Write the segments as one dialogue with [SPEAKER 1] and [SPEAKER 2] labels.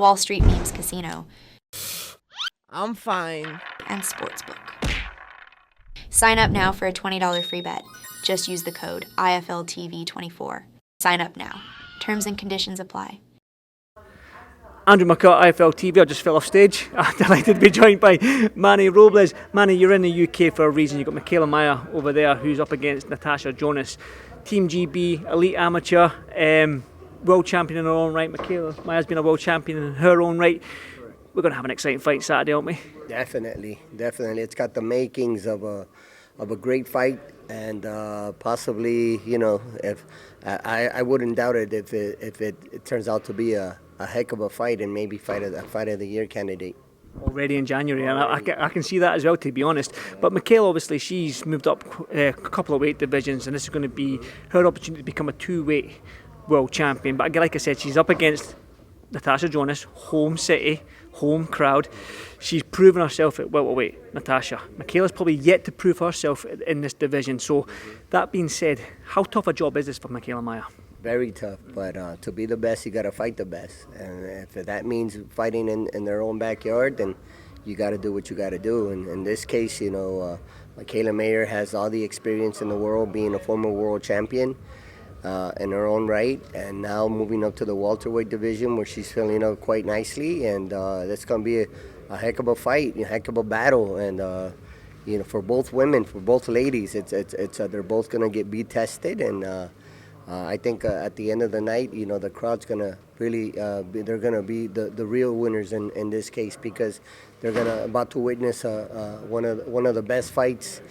[SPEAKER 1] Wall Street Memes Casino,
[SPEAKER 2] I'm fine.
[SPEAKER 1] and Sportsbook. Sign up now for a $20 free bet. Just use the code IFLTV24. Sign up now. Terms and conditions apply.
[SPEAKER 3] Andrew McCART, IFL TV. I just fell off stage. I'm delighted to be joined by Manny Robles. Manny, you're in the UK for a reason. You've got Michaela over there, who's up against Natasha, Jonas. Team GB, elite amateur, world champion in her own right. Michaela Maya's been a world champion in her own right. We're going to have an exciting fight Saturday, aren't we?
[SPEAKER 4] Definitely. It's got the makings of a great fight, and possibly, if I wouldn't doubt it if it turns out to be a heck of a fight, and maybe a fight of the year candidate.
[SPEAKER 3] Already in January, and I can see that as well, to be honest. But Michaela, obviously, she's moved up a couple of weight divisions, and this is going to be her opportunity to become a two-weight world champion. But like I said, she's up against Natasha Jonas, home city, home crowd. She's proven herself at welterweight, Natasha. Michaela's probably yet to prove herself in this division. So, that being said, how tough a job is this for Michaela Maya?
[SPEAKER 4] Very tough, but to be the best, you got to fight the best. And if that means fighting in their own backyard, then you got to do what you got to do. And in this case, Michaela Mayer has all the experience in the world, being a former world champion in her own right, and now moving up to the welterweight division where she's filling up quite nicely. And that's going to be a heck of a fight, a heck of a battle. And for both women, for both ladies, it's they're both going to be tested. And I think at the end of the night, the crowd's going to really, they're going to be the real winners in this case, because they're about to witness one of the best fights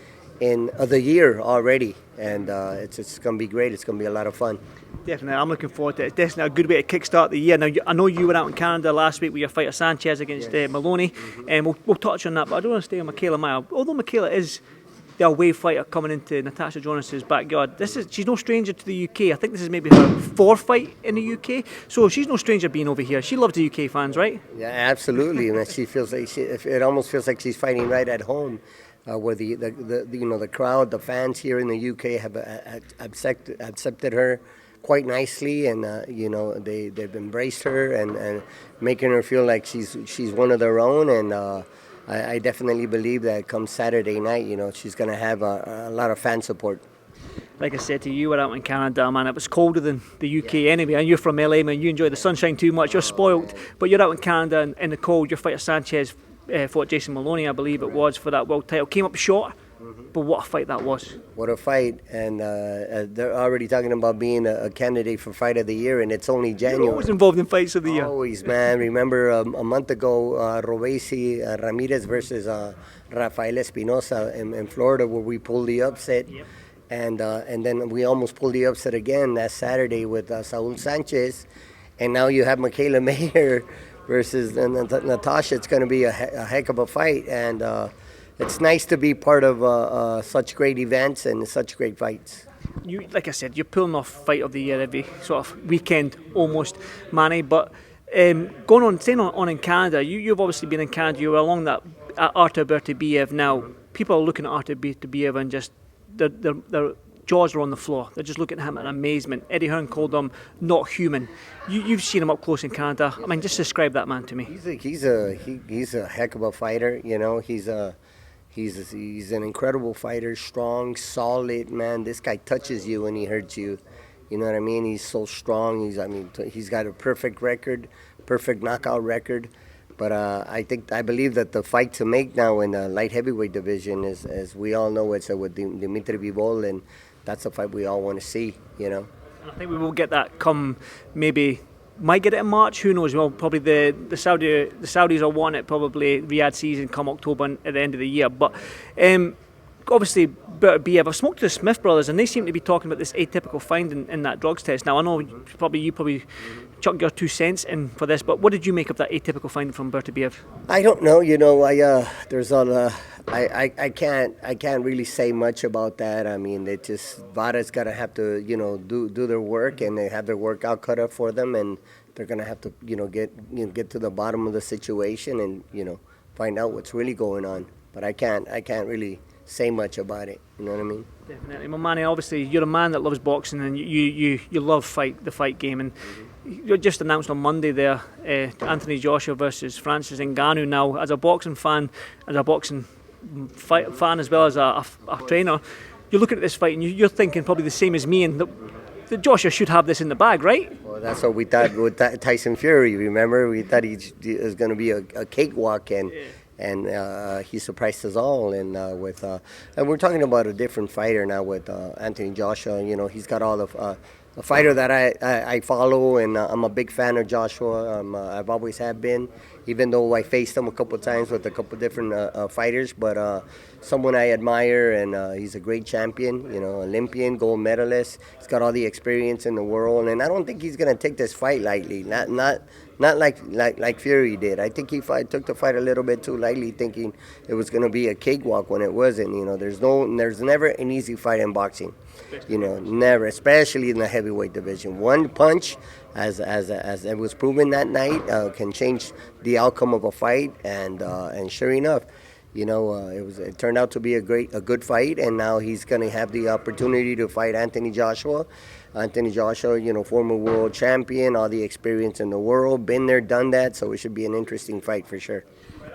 [SPEAKER 4] of the year already. And it's going to be great. It's going to be a lot of fun.
[SPEAKER 3] Definitely, I'm looking forward to it. It's definitely a good way to kickstart the year. Now, I know you were out in Canada last week with your fight of Sanchez against Maloney, and we'll touch on that, but I don't want to stay on Michaela Maya. Although Michaela is the away fighter coming into Natasha Jonas's backyard, she's no stranger to the UK. I think this is maybe her fourth fight in the UK, so she's no stranger being over here. She loves the UK fans, right?
[SPEAKER 4] Yeah, absolutely. And she feels like it almost feels like she's fighting right at home, where the crowd, the fans here in the UK have accepted her quite nicely, and they've embraced her and making her feel like she's one of their own. And I definitely believe that come Saturday night, she's going to have a lot of fan support.
[SPEAKER 3] Like I said to you, we're out in Canada, man. It was colder than the UK anyway, and you're from LA, man. You enjoy the sunshine too much. You're spoilt, but you're out in Canada and in the cold. Your fighter Sanchez fought Jason Maloney, I believe it was, for that world title. Came up short, but what a fight that was.
[SPEAKER 4] What a fight. And they're already talking about being a candidate for Fight of the Year, and it's only January.
[SPEAKER 3] You're always involved in fights of the year.
[SPEAKER 4] Always, man. Remember a month ago, Robles Ramirez versus Rafael Espinosa in Florida, where we pulled the upset. Yep. And then we almost pulled the upset again that Saturday with Saul Sanchez. And now you have Michaela Mayer versus Natasha. It's going to be a heck of a fight. And it's nice to be part of such great events and such great fights.
[SPEAKER 3] You, like I said, you're pulling off Fight of the Year every sort of weekend almost, Manny. But staying on in Canada, you've obviously been in Canada. You were along that Artur Beterbiev. Now, people are looking at Artur Beterbiev and just their jaws are on the floor. They're just looking at him in amazement. Eddie Hearn called him not human. You've seen him up close in Canada. I mean, just describe that man to me.
[SPEAKER 4] He's a heck of a fighter. He's an incredible fighter, strong, solid, man. This guy touches you and he hurts you. You know what I mean? He's so strong. He's got a perfect record, perfect knockout record. But I believe that the fight to make now in the light heavyweight division is, as we all know, it's with Beterbiev, and that's the fight we all want to see. And
[SPEAKER 3] I think we will get that come maybe. Might get it in March, who knows? Well, probably the Saudis will want it probably Riyadh season come October at the end of the year. But obviously, Beterbiev, I've spoken to the Smith brothers, and they seem to be talking about this atypical finding in that drugs test. Now, I know you probably chuck your 2 cents in for this, but what did you make of that atypical finding from Beterbiev?
[SPEAKER 4] I don't know. I can't really say much about that. I mean, VADA's got to have to do their work, and they have their work out cut up for them, and they're gonna have to get to the bottom of the situation and find out what's really going on. But I can't really say much about it. You know what I mean?
[SPEAKER 3] Definitely. Well, Manny, obviously you're a man that loves boxing, and you love the fight game, and you just announced on Monday there Anthony Joshua versus Francis Ngannou. Now, as a boxing fan, as a boxing fan as well as a trainer, you're looking at this fight and you're thinking probably the same as me, and that Joshua should have this in the bag, right?
[SPEAKER 4] Well, that's what we thought with Tyson Fury. Remember, we thought he was going to be a cakewalk, and he surprised us all. And and we're talking about a different fighter now with Anthony Joshua. You know, he's got all of a fighter that I follow, and I'm a big fan of Joshua. I've always have been, even though I faced him a couple of times with a couple of different fighters. But someone I admire, and he's a great champion. You know, Olympian, gold medalist. He's got all the experience in the world, and I don't think he's gonna take this fight lightly. Not like Fury did. I think he took the fight a little bit too lightly, thinking it was gonna be a cakewalk when it wasn't. You know, there's never an easy fight in boxing. You know, never, especially in the heavyweight division. One punch, as it was proven that night, can change the outcome of a fight. And sure enough, you know, it turned out to be a good fight. And now he's going to have the opportunity to fight Anthony Joshua. Anthony Joshua, you know, former world champion, all the experience in the world, been there, done that. So it should be an interesting fight for sure.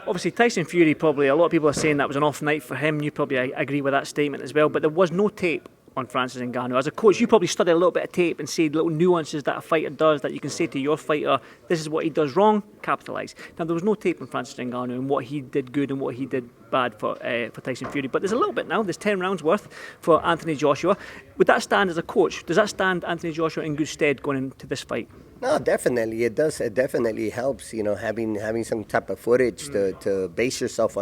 [SPEAKER 3] Obviously, Tyson Fury, probably a lot of people are saying that was an off night for him. You probably agree with that statement as well. But there was no tape on Francis Ngannou. As a coach, you probably study a little bit of tape and see little nuances that a fighter does that you can say to your fighter, this is what he does wrong, capitalise. Now, there was no tape on Francis Ngannou and what he did good and what he did bad for Tyson Fury, but there's a little bit now. There's 10 rounds worth for Anthony Joshua. Would that stand as a coach? Does that stand Anthony Joshua in good stead going into this fight?
[SPEAKER 4] No, definitely it does. It definitely helps, you know, having some type of footage to base yourself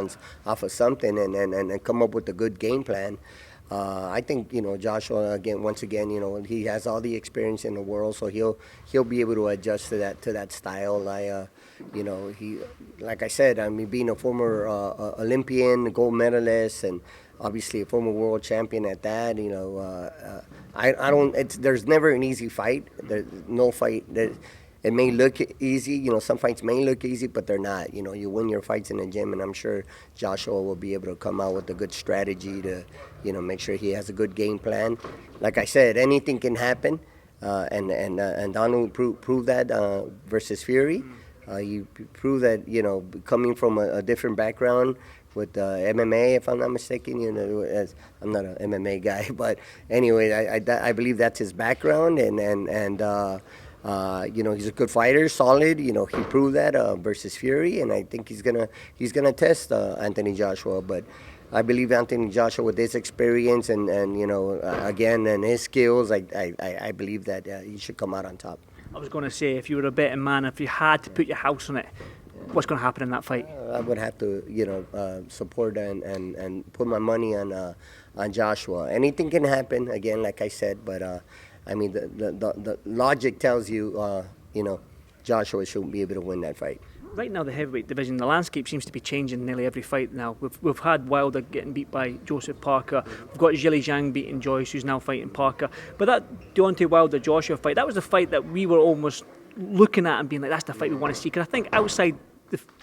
[SPEAKER 4] off of something and come up with a good game plan. I think, you know, Joshua, once again, you know, he has all the experience in the world, so he'll be able to adjust to that style. You know, he, like I said, I mean, being a former Olympian, gold medalist, and obviously a former world champion at that. You know, I don't. There's never an easy fight. There's no fight that. It may look easy, you know, some fights may look easy, but they're not. You know, you win your fights in the gym, and I'm sure Joshua will be able to come out with a good strategy to, you know, make sure he has a good game plan. Like I said, anything can happen, and Donald proved that versus Fury. You proved that, you know, coming from a different background with MMA, if I'm not mistaken. You know, I'm not an MMA guy, but anyway, I believe that's his background, and you know, he's a good fighter, solid. You know, he proved that versus Fury, and I think he's gonna test Anthony Joshua. But I believe Anthony Joshua, with his experience and you know, again, and his skills, I believe that he should come out on top.
[SPEAKER 3] I was going to say, if you were a betting man, if you had to put your house on it, what's going to happen in that fight?
[SPEAKER 4] I would have to, you know, support and put my money on Joshua. Anything can happen, again, like I said, but. I mean, the logic tells you, you know, Joshua shouldn't be able to win that fight.
[SPEAKER 3] Right now, the heavyweight division, the landscape seems to be changing nearly every fight now. We've had Wilder getting beat by Joseph Parker. We've got Zhilei Zhang beating Joyce, who's now fighting Parker. But that Deontay Wilder-Joshua fight, that was the fight that we were almost looking at and being like, that's the fight we want to see. Because I think outside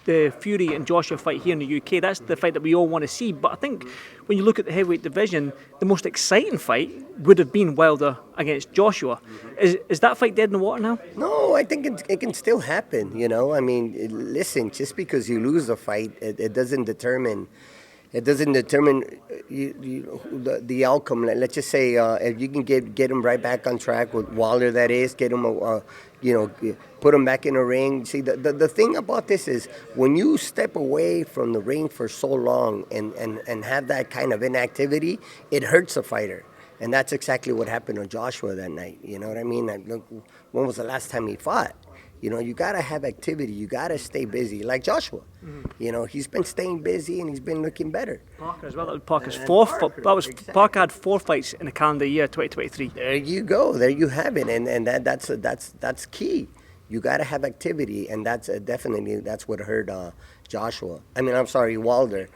[SPEAKER 3] the Fury and Joshua fight here in the UK, that's the fight that we all want to see. But I think when you look at the heavyweight division, the most exciting fight would have been Wilder against Joshua. Is that fight dead in the water now?
[SPEAKER 4] No, I think it can still happen, you know. I mean, listen, just because you lose a fight, it doesn't determine the outcome. Let's just say if you can get him right back on track with Wilder, that is, get him, you know, put him back in the ring. See, the thing about this is when you step away from the ring for so long and have that kind of inactivity, it hurts a fighter. And that's exactly what happened to Joshua that night. You know what I mean? Look, when was the last time he fought? You know, you got to have activity. You got to stay busy. Like Joshua, you know, he's been staying busy and he's been looking better.
[SPEAKER 3] Parker as well. That was Parker's fourth.
[SPEAKER 4] Exactly.
[SPEAKER 3] Parker had 4 fights in the calendar year 2023.
[SPEAKER 4] There you go. There you have it. And that's key. You got to have activity, and that's definitely what hurt Joshua. I mean, I'm sorry, Wilder.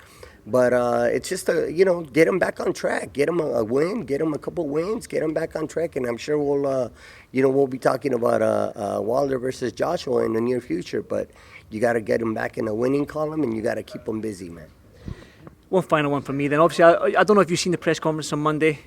[SPEAKER 4] But it's just you know, get him back on track, get him a win, get him a couple wins, get him back on track, and I'm sure we'll be talking about Wilder versus Joshua in the near future. But you got to get him back in the winning column, and you got to keep him busy, man.
[SPEAKER 3] one final one for me then. Obviously, I don't know if you've seen the press conference on Monday,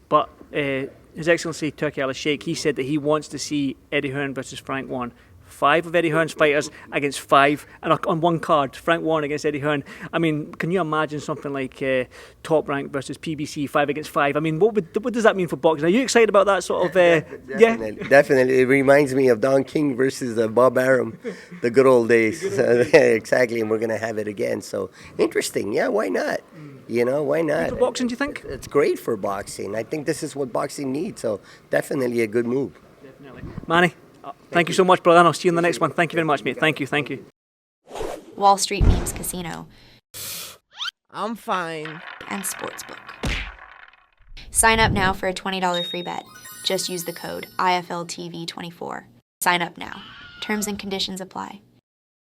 [SPEAKER 3] but His Excellency Turki Al-Sheikh, he said that he wants to see Eddie Hearn versus Frank Warren. 5 of Eddie Hearn's fighters against 5, and on one card, Frank Warren against Eddie Hearn. I mean, can you imagine something like Top Rank versus PBC, 5 against 5? I mean, what does that mean for boxing? Are you excited about that sort of?
[SPEAKER 4] Definitely, definitely. It reminds me of Don King versus Bob Arum, the good old days. Exactly, and we're gonna have it again. So interesting. Yeah, why not? You know, why not?
[SPEAKER 3] Good for boxing, do you think?
[SPEAKER 4] It's great for boxing. I think this is what boxing needs. So definitely a good move.
[SPEAKER 3] Definitely, Manny. Thank you so much, brother, and I'll see you in the next one. Thank you very much, mate. Thank you, thank you.
[SPEAKER 1] Wall Street Memes Casino,
[SPEAKER 2] I'm fine.
[SPEAKER 1] and Sportsbook. Sign up now for a $20 free bet. Just use the code IFLTV24. Sign up now. Terms and conditions apply.